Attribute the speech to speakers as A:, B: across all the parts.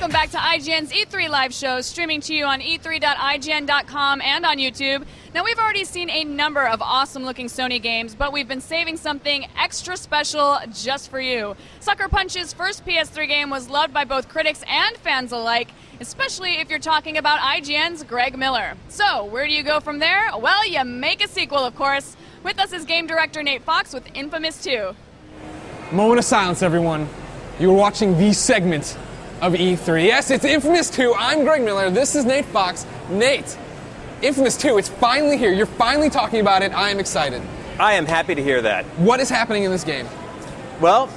A: Welcome back to IGN's E3 live show, streaming to you on e3.ign.com and on YouTube. Now, we've already seen a number of awesome-looking Sony games, but we've been saving something extra special just for you. Sucker Punch's first PS3 game was loved by both critics and fans alike, especially if you're talking about IGN's Greg Miller. So, where do you go from there? Well, you make a sequel, of course. With us is game director Nate Fox with Infamous 2.
B: Moment of silence, everyone. You're watching the segment of E3. Yes, it's Infamous 2. I'm Greg Miller. This is Nate Fox. Nate, Infamous 2, it's finally here. You're finally talking about it. I am excited.
C: I am happy to hear that.
B: What is happening in this game?
C: Well,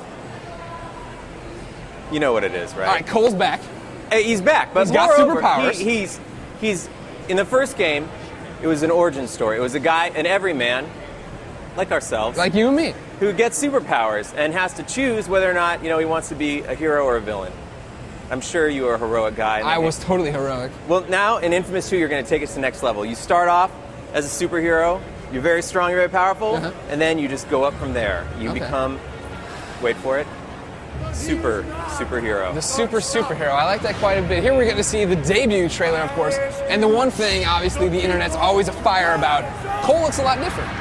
C: you know what it is, right?
B: All right, Cole's back.
C: Hey, he's back, but
B: he's got superpowers.
C: He's in the first game. It was an origin story. It was a guy, an everyman, like ourselves,
B: like you and me,
C: who gets superpowers and has to choose whether or not he wants to be a hero or a villain. I'm sure you are a heroic guy.
B: I was totally heroic.
C: Well, now in Infamous 2, you're going to take it to the next level. You start off as a superhero. You're very strong, you're very powerful, and then you just go up from there. You become, wait for it, superhero.
B: The superhero. I like that quite a bit. Here we're getting to see the debut trailer, of course. And the one thing, obviously, the internet's always afire about. Cole looks a lot different.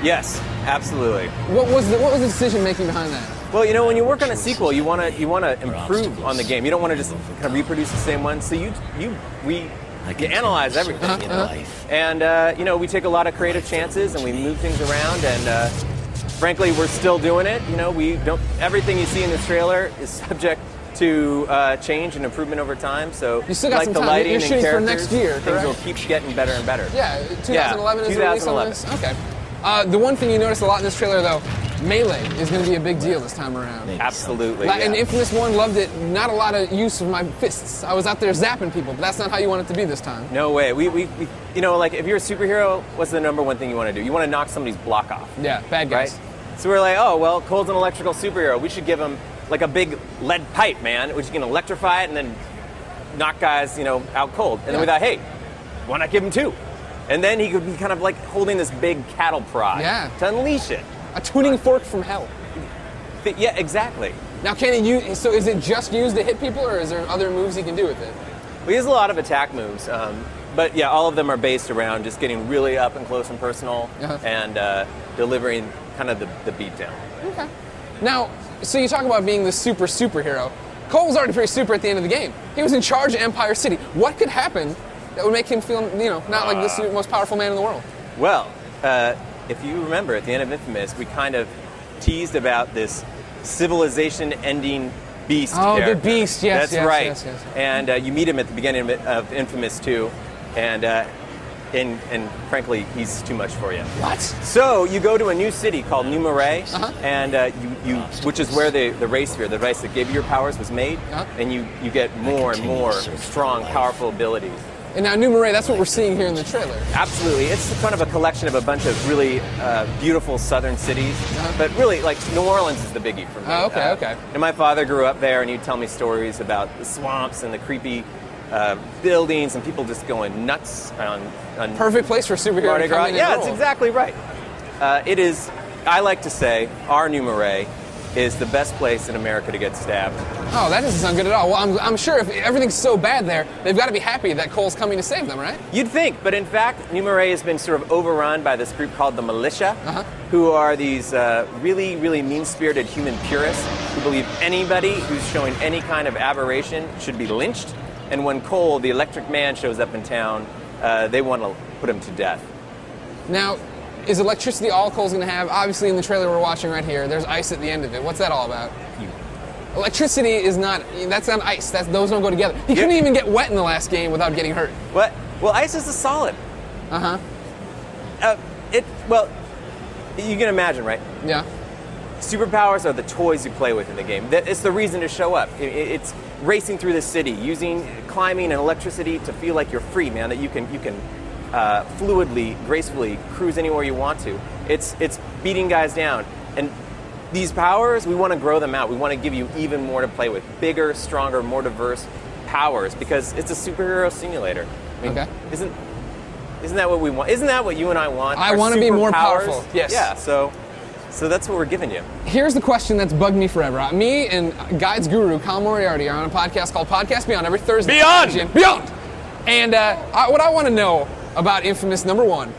C: Yes, absolutely.
B: What was the decision making behind that?
C: Well, when you work on a sequel, you want to improve on the game. You don't want to just kind of reproduce the same one. So you analyze everything, and we take a lot of creative chances and we move things around. And frankly, we're still doing it. We don't. Everything you see in this trailer is subject to change and improvement over time. So
B: you still got some
C: the
B: time.
C: lighting
B: You're shooting
C: and characters,
B: for next year,
C: things
B: correct?
C: will keep getting better and better.
B: Yeah, 2011 is the release on this? Okay. The one thing you notice a lot in this trailer, though, Melee is going to be a big deal this time around.
C: Absolutely.
B: And Infamous 1 loved it. Not a lot of use of my fists. I was out there zapping people, but that's not how you want it to be this time.
C: No way. We like if you're a superhero, what's the number one thing you want to do? You want to knock somebody's block off.
B: Yeah, bad guys.
C: Right? So we're like, oh, well, Cole's an electrical superhero. We should give him like a big lead pipe, man, which you can electrify it and then knock guys, out cold. And then we thought, hey, why not give him two? And then he could be kind of like holding this big cattle prod to unleash it.
B: A tuning fork from hell.
C: Yeah, exactly.
B: Now, can he use? So, is it just used to hit people, or is there other moves he can do with it?
C: Well, he has a lot of attack moves, but yeah, all of them are based around just getting really up and close and personal and delivering kind of the beatdown.
B: Okay. Now, so you talk about being the superhero. Cole was already pretty super at the end of the game. He was in charge of Empire City. What could happen that would make him feel, not like the most powerful man in the world?
C: Well, if you remember, at the end of Infamous, we kind of teased about this civilization-ending beast character.
B: The beast, yes.
C: That's right.
B: Yes.
C: And you meet him at the beginning of Infamous 2, and frankly, he's too much for you.
B: What?
C: So you go to a new city called New Marais, and which is where the Ray Sphere, the device that gave you your powers, was made, and you get more and more strong, powerful abilities.
B: And now New Marais, that's what we're seeing here in the trailer.
C: Absolutely. It's kind of a collection of a bunch of really beautiful southern cities. But really, like, New Orleans is the biggie for me.
B: Oh, okay.
C: And my father grew up there, and he'd tell me stories about the swamps and the creepy buildings and people just going nuts on
B: perfect place for superhero to come in.
C: Yeah, that's exactly right. It is, I like to say, our New Marais is the best place in America to get stabbed.
B: Oh, that doesn't sound good at all. Well, I'm sure if everything's so bad there, they've got to be happy that Cole's coming to save them, right?
C: You'd think, but in fact, New Marais has been sort of overrun by this group called the Militia, who are these really, really mean-spirited human purists who believe anybody who's showing any kind of aberration should be lynched. And when Cole, the Electric Man, shows up in town, they want to put him to death.
B: Now, is electricity all Cole's going to have? Obviously, in the trailer we're watching right here, there's ice at the end of it. What's that all about? Electricity is not, that's not ice. Those don't go together. He couldn't even get wet in the last game without getting hurt.
C: What? Well, ice is a solid. Well, you can imagine, right?
B: Yeah.
C: Superpowers are the toys you play with in the game. It's the reason to show up. It's racing through the city, using climbing and electricity to feel like you're free, man, that you can fluidly, gracefully cruise anywhere you want to. It's beating guys down. And these powers, we want to grow them out. We want to give you even more to play with. Bigger, stronger, more diverse powers, because it's a superhero simulator. I mean, Isn't that what we want? Isn't that what you and I want?
B: I want to be more powerful. Yes.
C: Yeah, so So that's what we're giving you.
B: Here's the question that's bugged me forever. Me and Guides Guru, Kyle Moriarty, are on a podcast called Podcast Beyond every Thursday. Beyond! And what I want to know about Infamous, number one,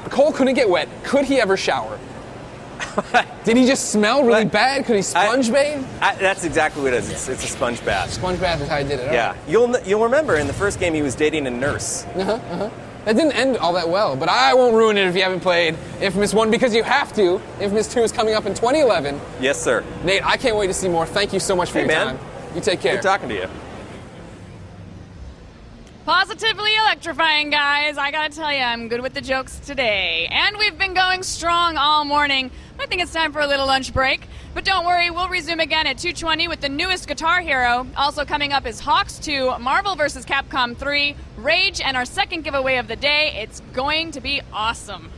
B: Cole couldn't get wet. Could he ever shower? Did he just smell really bad? Could he sponge bathe?
C: That's exactly what it is. It's a sponge bath.
B: Sponge bath is how he did it.
C: Yeah. You'll remember in the first game he was dating a nurse.
B: That didn't end all that well, but I won't ruin it if you haven't played Infamous 1 because you have to. Infamous 2 is coming up in 2011.
C: Yes, sir.
B: Nate, I can't wait to see more. Thank you so much for your time. You take care.
C: Good talking to you.
A: Positively electrifying, guys. I gotta tell you, I'm good with the jokes today. And we've been going strong all morning. I think it's time for a little lunch break. But don't worry, we'll resume again at 2:20 with the newest Guitar Hero. Also coming up is Hawks 2, Marvel vs. Capcom 3, Rage, and our second giveaway of the day. It's going to be awesome.